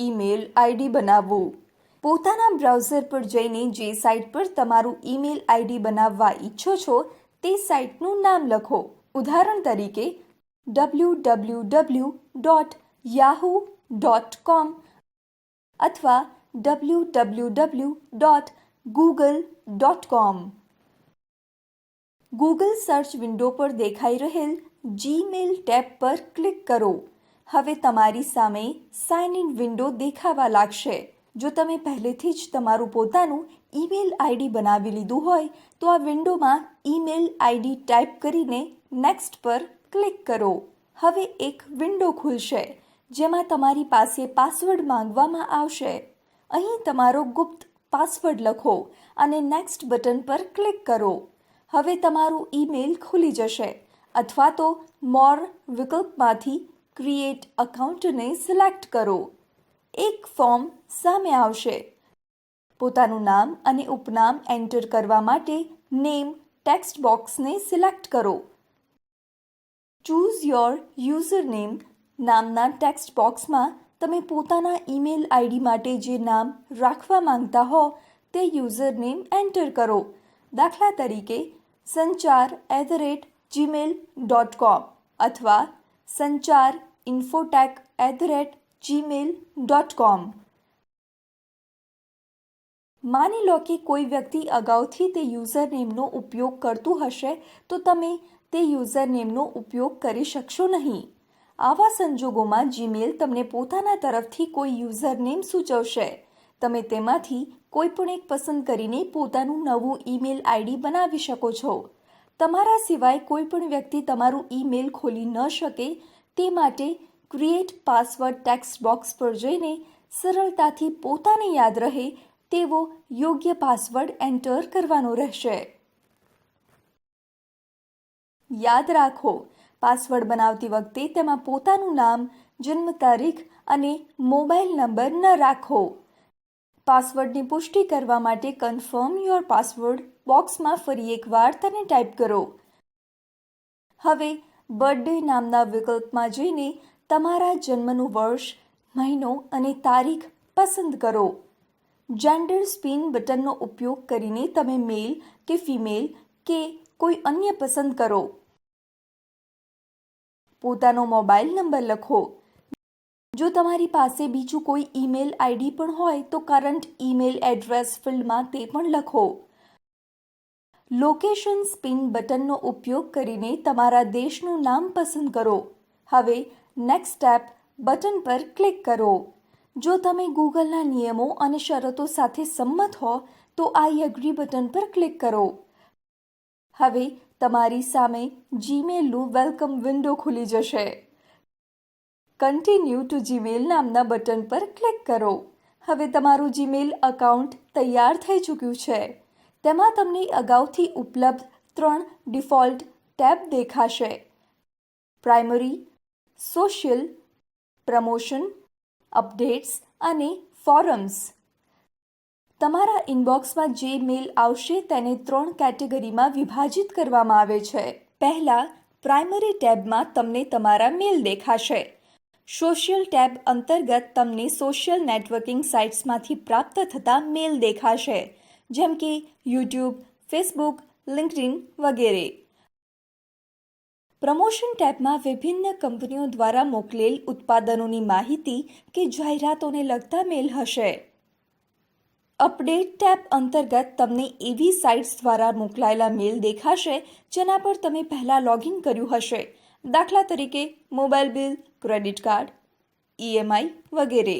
Email ID બનાવવું. પોતાના browser પર જઈને જે સાઇટ પર તમારું ઈમેલ આઈડી બનાવવા ઈચ્છો છો તે સાઇટનું નામ લખો. ઉદાહરણ તરીકે www.yahoo.com અથવા www.google.com. ગૂગલ સર્ચ વિન્ડો પર દેખાઈ રહેલ જીમેલ ટેબ પર ક્લિક કરો. હવે તમારી સામે સાઇન ઇન વિન્ડો દેખાવા લાગશે. જો તમે પહેલેથી જ તમારું પોતાનું ઈમેલ આઈડી બનાવી લીધું હોય તો આ વિન્ડોમાં ઈમેલ આઈડી ટાઈપ કરીને નેક્સ્ટ પર ક્લિક કરો. હવે એક વિન્ડો ખુલશે જેમાં તમારી પાસે પાસવર્ડ માંગવામાં આવશે. અહીં તમારો ગુપ્ત પાસવર્ડ લખો અને નેક્સ્ટ બટન પર ક્લિક કરો. હવે તમારું ઈમેલ ખુલી જશે અથવા તો મોર વિકલ્પમાંથી ક્રિએટ અકાઉન્ટને સિલેક્ટ કરો. એક ફોર્મ સામે આવશે. પોતાનું નામ અને ઉપનામ એન્ટર કરવા માટે નેમ ટેક્સ્ટ બોક્સને સિલેક્ટ કરો. ચૂઝ યોર યુઝર નેમ નામના ટેક્સ્ટ બોક્સમાં તમે પોતાના ઈમેલ આઈડી માટે જે નામ રાખવા માંગતા હો તે યુઝર નેમ એન્ટર કરો. દાખલા તરીકે sanchar@gmail.com અથવા sancharinfotech@gmail.com. માની લો કે કોઈ વ્યક્તિ અગાઉથી તે યુઝરનેમનો ઉપયોગ કરતું હશે તો તમે તે યુઝરનેમનો ઉપયોગ કરી શકશો નહીં. આવા સંજોગોમાં જીમેલ તમને પોતાના તરફથી કોઈ યુઝરનેમ સૂચવશે. તમે તેમાંથી કોઈ પણ એક પસંદ કરીને પોતાનું નવું ઈમેલ આઈડી બનાવી શકો છો. તમારા સિવાય કોઈ પણ વ્યક્તિ તમારું ઈમેલ ખોલી ન શકે તે માટે ક્રિએટ પાસવર્ડ ટેક્સ્ટ બોક્સ પર જઈને સરળતાથી પોતાને યાદ રહે તેવો યોગ્ય પાસવર્ડ એન્ટર કરવાનો રહેશે. યાદ રાખો, પાસવર્ડ બનાવતી વખતે તેમાં પોતાનું નામ, જન્મ તારીખ અને મોબાઈલ નંબર ન રાખો. પાસવર્ડની પુષ્ટિ કરવા માટે કન્ફર્મ યોર પાસવર્ડ બોક્સમાં ફરી એકવાર તેને ટાઈપ કરો. હવે બર્થડે નામના વિકલ્પમાં જઈને તમારા જન્મનું વર્ષ, મહિનો અને તારીખ પસંદ કરો. જેન્ડર સ્પિન બટનનો ઉપયોગ કરીને તમે મેલ કે ફિમેલ કે કોઈ અન્ય પસંદ કરો. પોતાનો મોબાઈલ નંબર લખો. જો તમારી પાસે બીજું કોઈ ઈમેલ આઈડી પણ હોય તો કરંટ ઈમેલ એડ્રેસ ફિલ્ડમાં તે પણ લખો. લોકેશન સ્પિન બટનનો ઉપયોગ કરીને તમારા દેશનું નામ પસંદ કરો. હવે નેક્સ્ટ સ્ટેપ બટન પર ક્લિક કરો. જો તમે ગૂગલના નિયમો અને શરતો સાથે સંમત હો તો આઈ એગ્રી બટન પર ક્લિક કરો. હવે તમારી સામે જીમેલનું વેલકમ વિન્ડો ખુલી જશે. કન્ટિન્યુ ટુ જીમેલ નામના બટન પર ક્લિક કરો. હવે તમારું જીમેલ એકાઉન્ટ તૈયાર થઈ ચૂક્યું છે. તેમાં તમને અગાઉથી ઉપલબ્ધ 3 ડિફોલ્ટ ટેબ દેખાશે: પ્રાઇમરી, સોશિયલ, પ્રમોશન, અપડેટ્સ અને ફોરમ્સ. તમારા ઇનબોક્સમાં જે મેલ આવશે તેને 3 કેટેગરીમાં વિભાજિત કરવામાં આવે છે. પહેલા પ્રાઇમરી ટેબમાં તમને તમારા મેલ દેખાશે. સોશિયલ ટેબ અંતર્ગત તમને સોશિયલ નેટવર્કિંગ સાઇટ્સમાંથી પ્રાપ્ત થતા મેલ દેખાશે, જેમ કે યુટ્યુબ, ફેસબુક, લિંક્ડઇન વગેરે. પ્રમોશન ટેબમાં વિભિન્ન કંપનીઓ દ્વારા મોકલેલ ઉત્પાદનોની માહિતી કે જાહેરાતોને લગતા મેલ હશે. અપડેટ ટેબ અંતર્ગત તમને એવી સાઇટ્સ દ્વારા મોકલાયેલા મેલ દેખાશે જેના પર તમે પહેલાં લોગિન કર્યું હશે, દાખલા તરીકે mobile bill, credit card, EMI વગેરે.